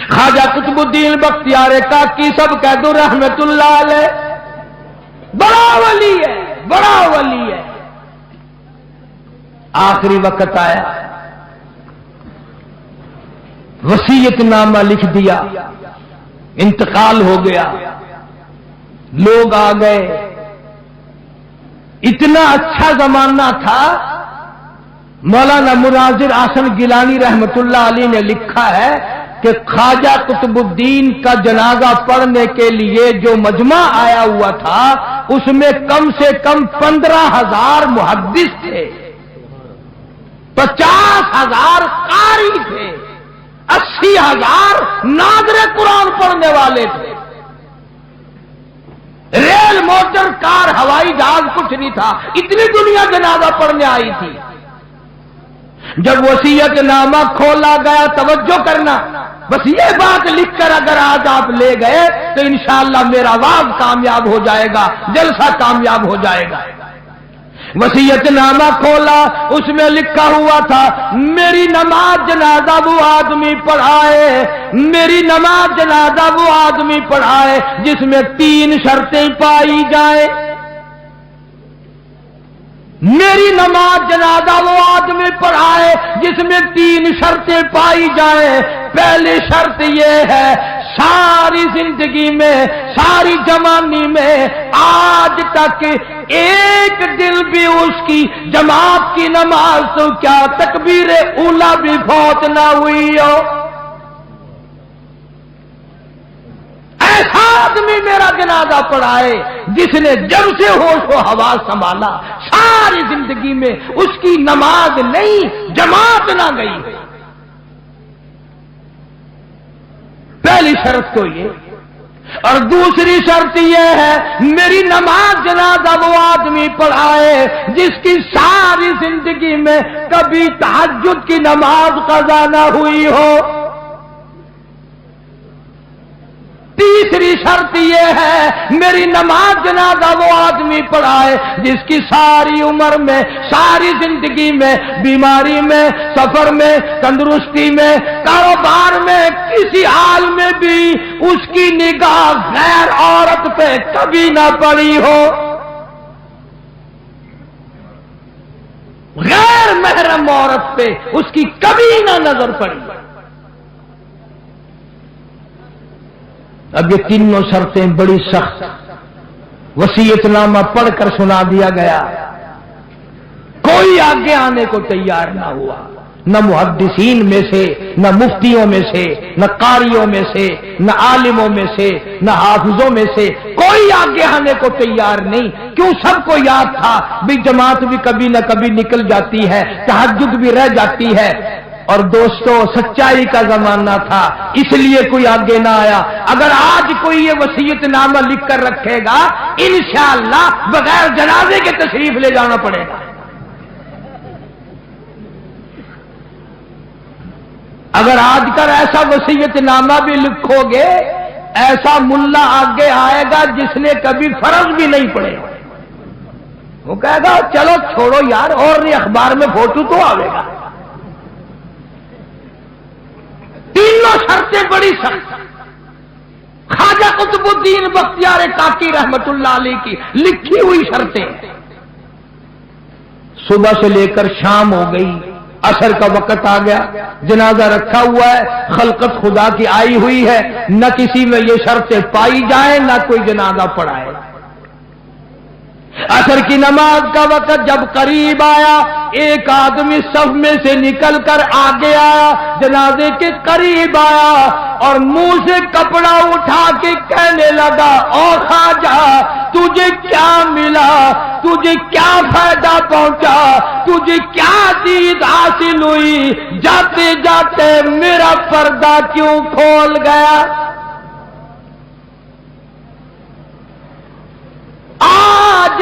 خواجہ قطب الدین بختیار کاکی سب کہہ دو رحمت اللہ علیہ، بڑا ولی ہے، بڑا ولی ہے۔ آخری وقت آیا، وصیت نامہ لکھ دیا، انتقال ہو گیا، لوگ آ گئے۔ اتنا اچھا زمانہ تھا، مولانا مناظر احسن گیلانی رحمت اللہ علیہ نے لکھا ہے کہ خواجہ قطب الدین کا جنازہ پڑھنے کے لیے جو مجمع آیا ہوا تھا اس میں کم سے کم 15,000 محدث تھے، 50,000 قاری تھے، 80,000 ناظر قرآن پڑھنے والے تھے۔ ریل، موٹر، کار، ہوائی جہاز کچھ نہیں تھا، اتنی دنیا جنازہ پڑھنے آئی تھی۔ جب وصیت نامہ کھولا گیا، توجہ کرنا، بس یہ بات لکھ کر اگر آج آپ لے گئے تو انشاءاللہ میرا واز کامیاب ہو جائے گا، جلسہ کامیاب ہو جائے گا۔ وصیت نامہ کھولا، اس میں لکھا ہوا تھا میری نماز جنازہ وہ آدمی پڑھائے، میری نماز جنازہ وہ آدمی پڑھائے جس میں 3 شرطیں پائی جائیں۔ میری نماز جنازہ وہ آدمی پڑھائے جس میں 3 شرطیں پائی جائیں۔ پہلی شرط یہ ہے ساری زندگی میں، ساری جوانی میں آج تک ایک دل بھی اس کی جماعت کی نماز تو کیا تکبیر اولا بھی فوت نہ ہوئی ہو۔ ایسا آدمی میرا جنازہ پڑھائے جس نے جب سے ہوش و حواس سنبھالا ساری زندگی میں اس کی نماز نہیں، جماعت نہ گئی۔ پہلی شرط تو یہ، اور دوسری شرط یہ ہے میری نماز جنازہ وہ آدمی پڑھائے جس کی ساری زندگی میں کبھی تہجد کی نماز قضا نہ ہوئی ہو۔ تیسری شرط یہ ہے میری نماز جنازہ وہ آدمی پڑھائے جس کی ساری عمر میں، ساری زندگی میں، بیماری میں، سفر میں، تندرستی میں، کاروبار میں، کسی حال میں بھی اس کی نگاہ غیر عورت پہ کبھی نہ پڑی ہو، غیر محرم عورت پہ اس کی کبھی نہ نظر پڑی۔ اب یہ تینوں شرطیں بڑی سخت، وصیت نامہ پڑھ کر سنا دیا گیا، کوئی آگے آنے کو تیار نہ ہوا، نہ محدثین میں سے، نہ مفتیوں میں سے، نہ قاریوں میں سے، نہ عالموں میں سے، نہ حافظوں میں سے، کوئی آگے آنے کو تیار نہیں۔ کیوں؟ سب کو یاد تھا بھی جماعت بھی کبھی نہ کبھی نکل جاتی ہے، تہجد بھی رہ جاتی ہے، اور دوستو سچائی کا زمانہ تھا اس لیے کوئی آگے نہ آیا۔ اگر آج کوئی یہ وصیت نامہ لکھ کر رکھے گا انشاءاللہ بغیر جنازے کے تشریف لے جانا پڑے گا۔ اگر آج کر ایسا وصیت نامہ بھی لکھو گے، ایسا ملا آگے آئے گا جس نے کبھی فرض بھی نہیں پڑے، وہ کہے گا چلو چھوڑو یار، اور نہیں اخبار میں فوٹو تو آئے گا۔ تینوں شرطیں بڑی سخت، خواجہ قطب الدین بختیار کاکی رحمت اللہ علیہ کی لکھی ہوئی شرطیں۔ صبح سے لے کر شام ہو گئی، عصر کا وقت آ گیا، جنازہ رکھا ہوا ہے، خلقت خدا کی آئی ہوئی ہے، نہ کسی میں یہ شرطیں پائی جائیں، نہ کوئی جنازہ پڑھائے۔ عصر کی نماز کا وقت جب قریب آیا، ایک آدمی صف میں سے نکل کر آگے آیا، جنازے کے قریب آیا اور منہ سے کپڑا اٹھا کے کہنے لگا او خواجہ تجھے کیا ملا، تجھے کیا فائدہ پہنچا، تجھے کیا چیز حاصل ہوئی، جاتے جاتے میرا پردہ کیوں کھول گیا؟ آج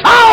100